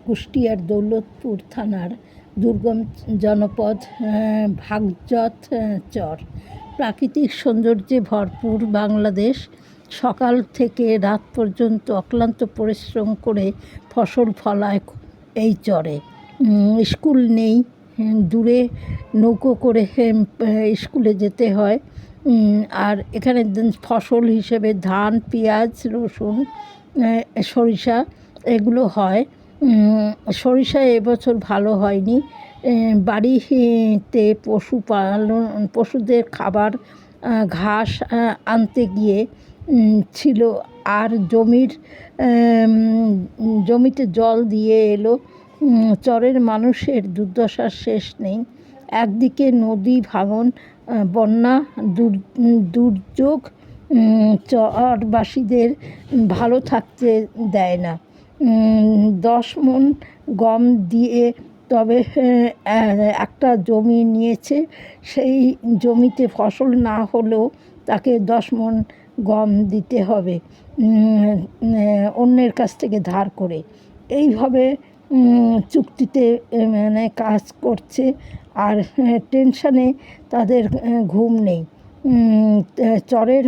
কুষ্টিয়ার দৌলতপুর থানার দুর্গম জনপদ ভাগজত চর। প্রাকৃতিক সৌন্দর্যে ভরপুর বাংলাদেশ। সকাল থেকে রাত পর্যন্ত অক্লান্ত পরিশ্রম করে ফসল ফলায় এই চরে। স্কুল নেই, দূরে নৌকো করে স্কুলে যেতে হয়। আর এখানে ফসল হিসেবে ধান, পেঁয়াজ, রসুন, সরিষা এগুলো হয়। সরিষা এবছর ভালো হয়নি। বাড়িতে পশুদের খাবার ঘাস আনতে গিয়ে ছিল, আর জমিতে জল দিয়ে এলো। চরের মানুষের দুর্দশার শেষ নেই। একদিকে নদী ভাঙন, বন্যা, দুর্যোগ চরবাসীদের ভালো থাকতে দেয় না। 10 মণ গম দিয়ে তবে একটা জমি নিয়েছে। সেই জমিতে ফসল না হলেও তাকে 10 মণ গম দিতে হবে অন্যের কাছ থেকে ধার করে। এইভাবে চুক্তিতে কাজ করছে, আর টেনশনে তাদের ঘুম নেই। চরের